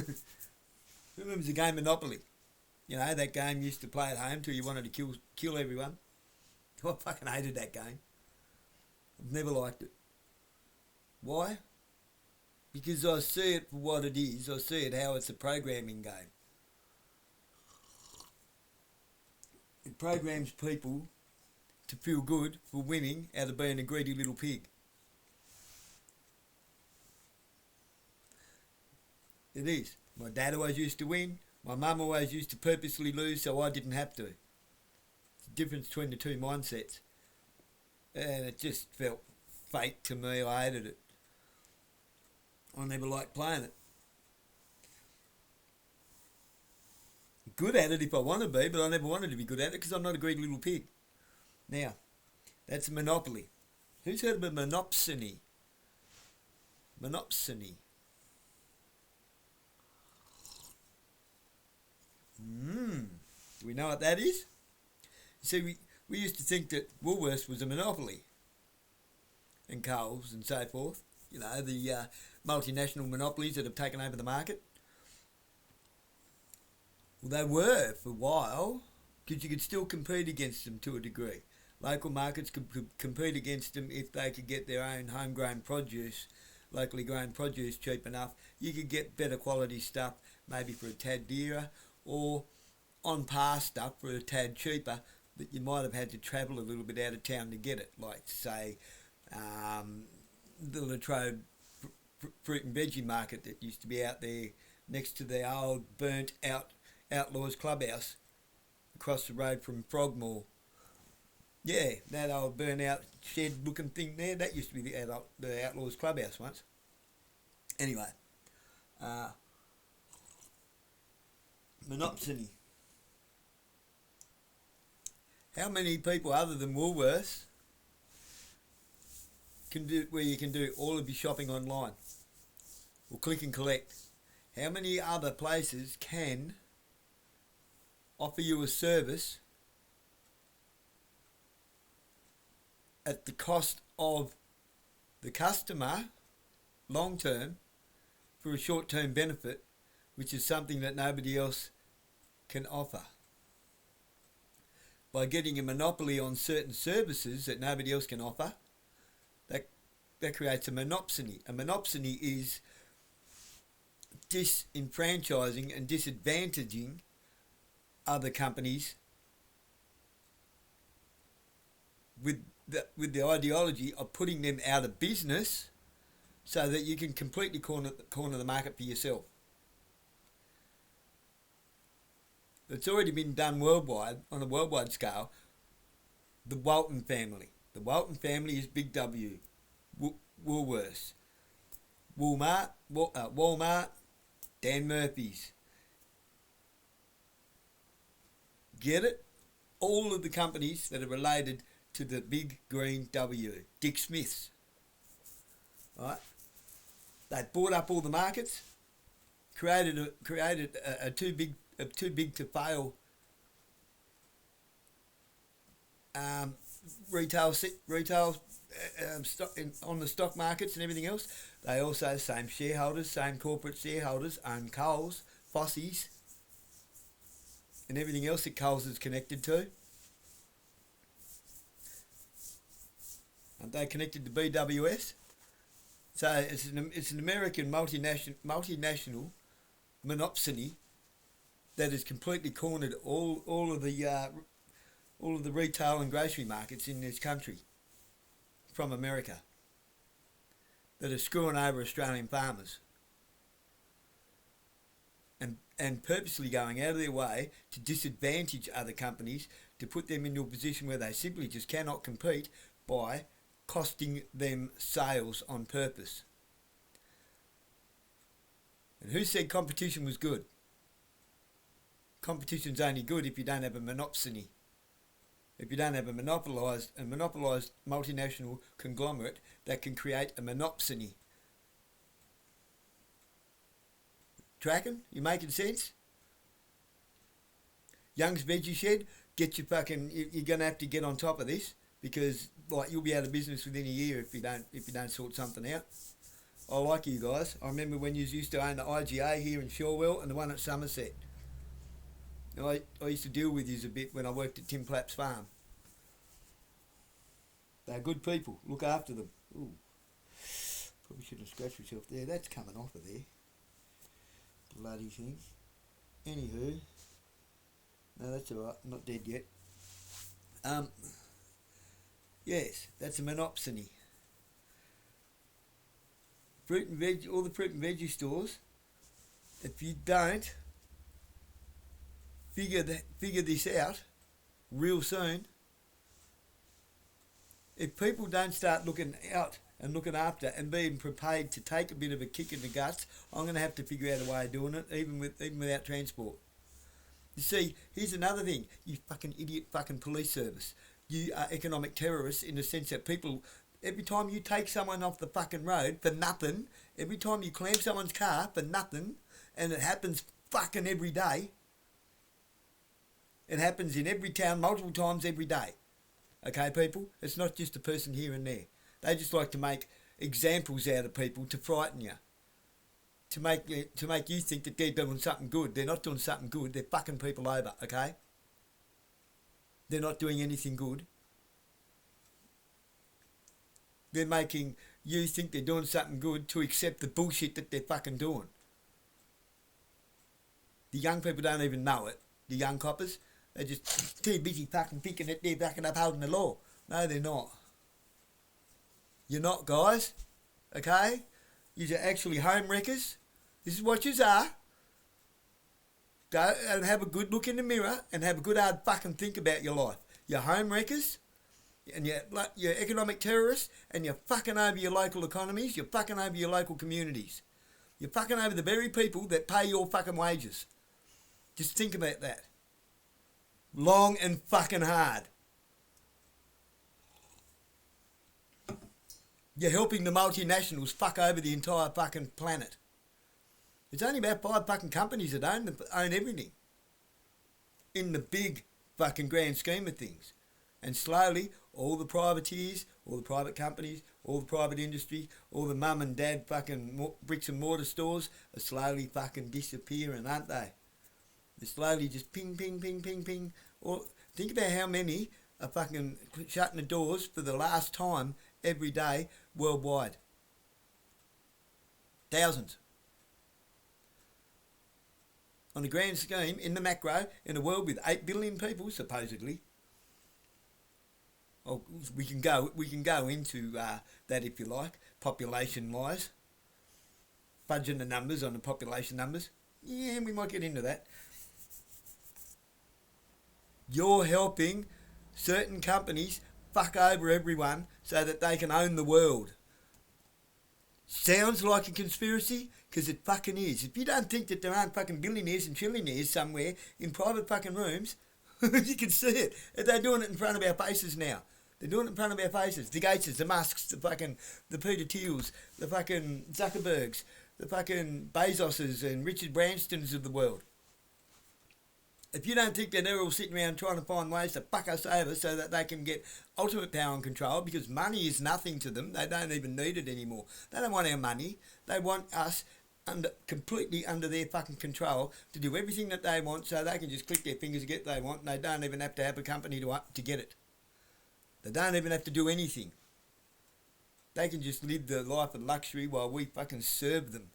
Who remembers the game Monopoly? You know, that game you used to play at home till you wanted to kill everyone. I fucking hated that game. I've never liked it. Why? Because I see it for what it is. I see it how it's a programming game. It programs people to feel good for winning out of being a greedy little pig. It is. My dad always used to win. My mum always used to purposely lose so I didn't have to. It's the difference between the two mindsets. And it just felt fake to me. I hated it. I never liked playing it. Good at it if I want to be, but I never wanted to be good at it because I'm not a greedy little pig. Now, that's a monopoly. Who's heard of a monopsony? Monopsony. Do we know what that is? See, we used to think that Woolworths was a monopoly. And Coles and so forth. You know, the multinational monopolies that have taken over the market. Well, they were for a while, because you could still compete against them to a degree. Local markets could compete against them if they could get their own homegrown produce, locally grown produce cheap enough. You could get better quality stuff, maybe for a tad dearer, or on par stuff for a tad cheaper, but you might have had to travel a little bit out of town to get it, like, say, the Latrobe fruit and veggie market that used to be out there next to the old burnt out Outlaws Clubhouse across the road from Frogmore. Yeah, that old burnt out shed looking thing there, that used to be the Outlaws Clubhouse once. Anyway, monopsony. How many people other than Woolworths can do where you can do all of your shopping online or click and collect? How many other places can offer you a service at the cost of the customer long term for a short term benefit, which is something that nobody else can offer? By getting a monopoly on certain services that nobody else can offer, that creates a monopsony. A monopsony is disenfranchising and disadvantaging other companies with the ideology of putting them out of business so that you can completely corner the market for yourself. It's already been done worldwide, on a worldwide scale. The Walton family. The Walton family is Big W. Woolworths. Walmart, Dan Murphy's. Get it? All of the companies that are related to the big green W. Dick Smith's. Right? They bought up all the markets, created a too big to fail retail stock on the stock markets and everything else. They also, same shareholders, same corporate shareholders, own Coles, Fossies, and everything else that Coles is connected to. Aren't they connected to BWS? So it's an American multinational monopsony that has completely cornered all of the retail and grocery markets in this country from America, that are screwing over Australian farmers and purposely going out of their way to disadvantage other companies, to put them into a position where they simply just cannot compete by costing them sales on purpose. And who said competition was good? Competition's only good if you don't have a monopsony. If you don't have a monopolised multinational conglomerate that can create a monopsony. Tracking? You making sense? Young's Veggie Shed, you're going to have to get on top of this, because you'll be out of business within a year if you don't sort something out. I like you guys. I remember when you used to own the IGA here in Shorewell and the one at Somerset. I used to deal with you a bit when I worked at Tim Plapp's farm. They're good people. Look after them. Ooh. Probably shouldn't have scratched myself there. That's coming off of there. Bloody thing. Anywho. No, that's alright. I'm not dead yet. Yes, that's a monopsony. Fruit and veg, all the fruit and veggie stores, if you don't figure this out real soon, if people don't start looking out and looking after and being prepared to take a bit of a kick in the guts, I'm going to have to figure out a way of doing it, even without transport. You see, here's another thing, you fucking idiot fucking police service. You are economic terrorists in the sense that people, every time you take someone off the fucking road for nothing, every time you clamp someone's car for nothing, and it happens fucking every day, it happens in every town multiple times every day. Okay, people? It's not just a person here and there. They just like to make examples out of people to frighten you. To make you think that they're doing something good. They're not doing something good. They're fucking people over, okay? They're not doing anything good. They're making you think they're doing something good to accept the bullshit that they're fucking doing. The young people don't even know it. The young coppers, they're just too busy fucking thinking that they're fucking upholding the law. No, they're not. You're not, guys. Okay? You're actually home wreckers. This is what yous are. Go and have a good look in the mirror and have a good hard fucking think about your life. You're home wreckers and you're economic terrorists and you're fucking over your local economies. You're fucking over your local communities. You're fucking over the very people that pay your fucking wages. Just think about that. Long and fucking hard. You're helping the multinationals fuck over the entire fucking planet. There's only about 5 fucking companies that own everything. In the big fucking grand scheme of things. And slowly, all the privateers, all the private companies, all the private industry, all the mum and dad fucking bricks and mortar stores are slowly fucking disappearing, aren't they? They're slowly just ping, ping, ping, ping, ping. Or think about how many are fucking shutting the doors for the last time every day worldwide. Thousands. On the grand scheme, in the macro, in a world with 8 billion people, supposedly. Oh, we can go into that if you like, population-wise. Fudging the numbers on the population numbers. Yeah, we might get into that. You're helping certain companies fuck over everyone so that they can own the world. Sounds like a conspiracy? Because it fucking is. If you don't think that there aren't fucking billionaires and trillionaires somewhere in private fucking rooms, you can see it. They're doing it in front of our faces now. They're doing it in front of our faces. The Gateses, the Musks, the Peter Thiels, the fucking Zuckerbergs, the fucking Bezoses and Richard Branstons of the world. If you don't think that they're all sitting around trying to find ways to fuck us over so that they can get ultimate power and control, because money is nothing to them, they don't even need it anymore. They don't want our money. They want us completely under their fucking control to do everything that they want so they can just click their fingers and get what they want, and they don't even have to have a company to get it. They don't even have to do anything. They can just live the life of luxury while we fucking serve them.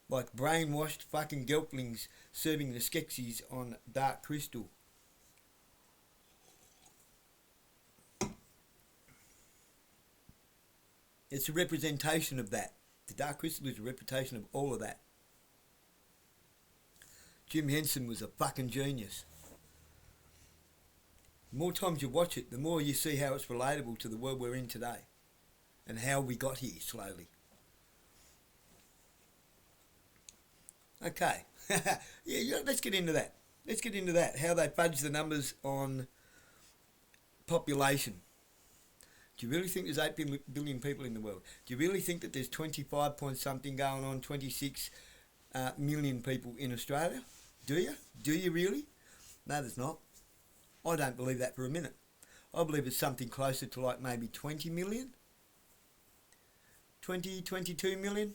Like brainwashed fucking gelplings serving the Skeksis on dark crystal. It's a representation of that. The dark crystal is a representation of all of that. Jim Henson was a fucking genius. The more times you watch it, the more you see how it's relatable to the world we're in today. And how we got here slowly. Okay. yeah, let's get into that. Let's get into that. How they fudge the numbers on population. Do you really think there's 8 billion people in the world? Do you really think that there's 25 point something going on, 26 million people in Australia? Do you? Do you really? No, there's not. I don't believe that for a minute. I believe it's something closer to like maybe 20 million. 20, 22 million.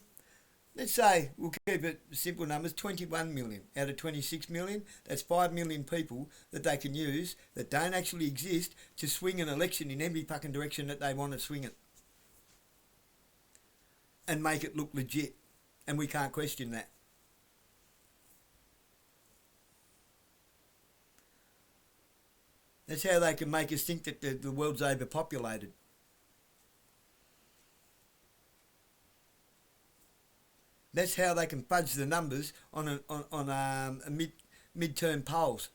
Let's say, we'll keep it simple numbers, 21 million out of 26 million. That's 5 million people that they can use that don't actually exist to swing an election in every fucking direction that they want to swing it. And make it look legit. And we can't question that. That's how they can make us think that the world's overpopulated. That's how they can fudge the numbers on a mid-term polls.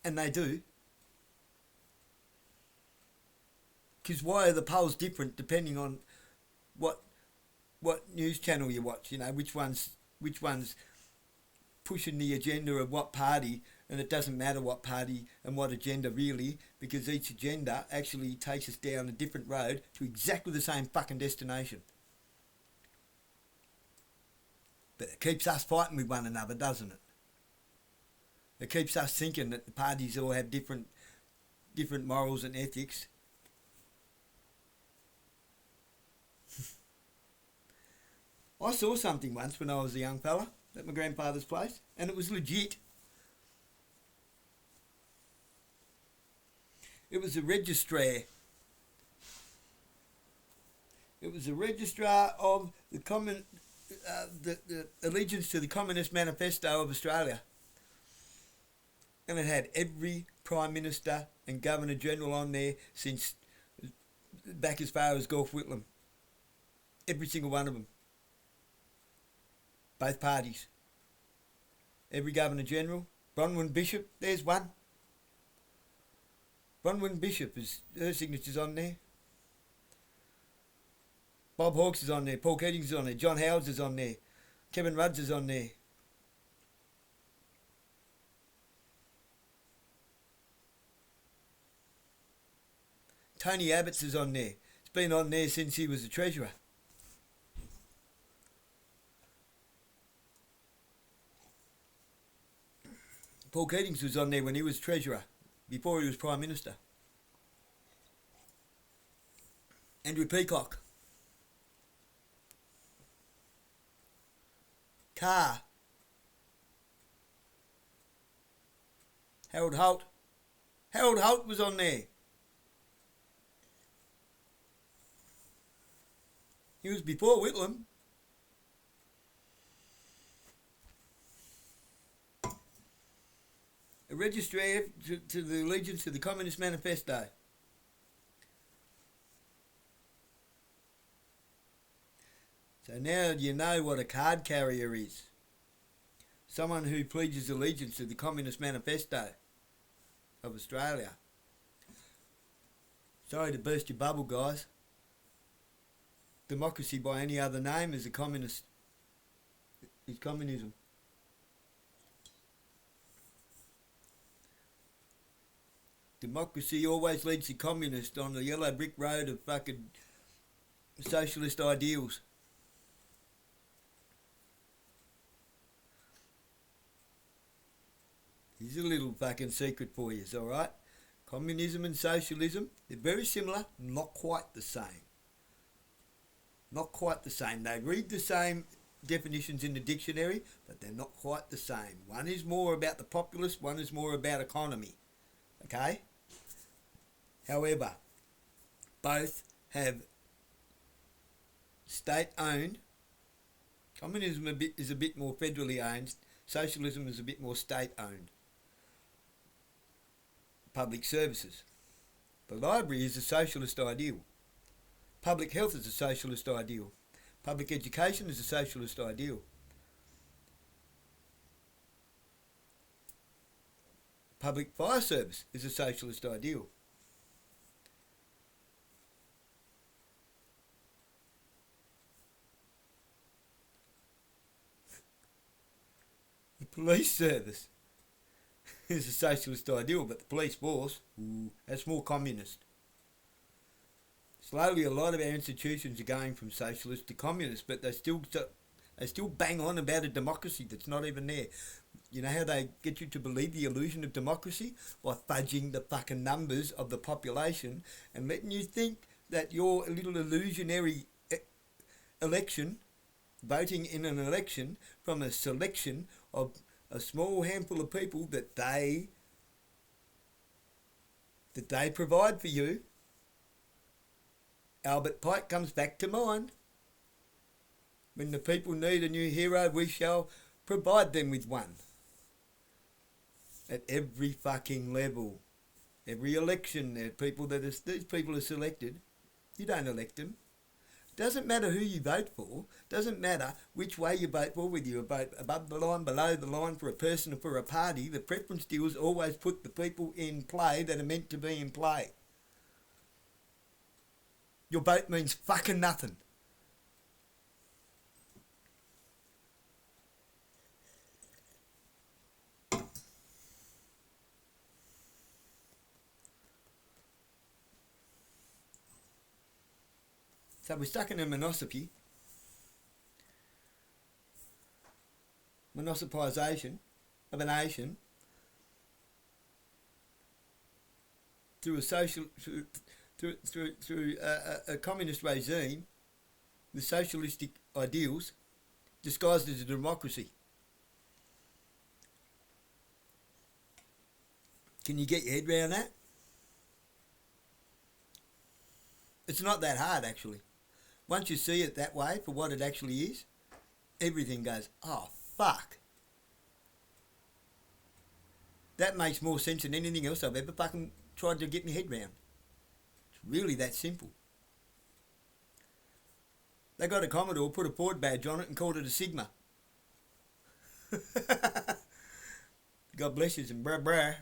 And they do. Because why are the polls different depending on what news channel you watch? You know, which one's pushing the agenda of what party, and it doesn't matter what party and what agenda really, because each agenda actually takes us down a different road to exactly the same fucking destination. But it keeps us fighting with one another, doesn't it? It keeps us thinking that the parties all have different morals and ethics. I saw something once when I was a young fella at my grandfather's place, and it was legit. It was a registrar. It was a registrar of the allegiance to the Communist Manifesto of Australia. And it had every Prime Minister and Governor General on there since back as far as Gough Whitlam. Every single one of them. Both parties. Every Governor General. Bronwyn Bishop, there's one. Bronwyn Bishop, her signature's on there. Bob Hawkes is on there, Paul Keating's is on there, John Howard's is on there, Kevin Rudd's is on there. Tony Abbott's is on there. It's been on there since he was a treasurer. Paul Keating's was on there when he was treasurer, before he was Prime Minister. Andrew Peacock. Carr. Harold Holt. Harold Holt was on there. He was before Whitlam. A registrar to the allegiance to the Communist Manifesto. So now you know what a card carrier is. Someone who pledges allegiance to the Communist Manifesto of Australia. Sorry to burst your bubble, guys. Democracy by any other name is a communist. Is communism. Democracy always leads the communist on the yellow brick road of fucking socialist ideals. Here's a little fucking secret for you, alright? Communism and socialism, they're very similar, not quite the same. Not quite the same. They read the same definitions in the dictionary, but they're not quite the same. One is more about the populace, one is more about economy. Okay? However, both have state-owned. Communism is a bit more federally owned. Socialism is a bit more state-owned. Public services. The library is a socialist ideal. Public health is a socialist ideal. Public education is a socialist ideal. Public fire service is a socialist ideal. The police service is a socialist ideal, but the police force, that's more communist. Slowly, a lot of our institutions are going from socialist to communist, but they still bang on about a democracy that's not even there. You know how they get you to believe the illusion of democracy? By fudging the fucking numbers of the population and letting you think that your little illusionary election, voting in an election from a selection of a small handful of people that they provide for you. Albert Pike comes back to mind. When the people need a new hero, we shall provide them with one. At every fucking level. Every election, these people are selected. You don't elect them. Doesn't matter who you vote for. Doesn't matter which way you vote for, whether you vote above the line, below the line, for a person or for a party. The preference deals always put the people in play that are meant to be in play. Your vote means fucking nothing. So we're stuck in a monopoly, monopolisation of a nation through a communist regime with socialistic ideals disguised as a democracy. Can you get your head around that? It's not that hard, actually. Once you see it that way for what it actually is, everything goes, oh, fuck. That makes more sense than anything else I've ever fucking tried to get my head round. It's really that simple. They got a Commodore, put a Ford badge on it and called it a Sigma. God bless you and brah brah.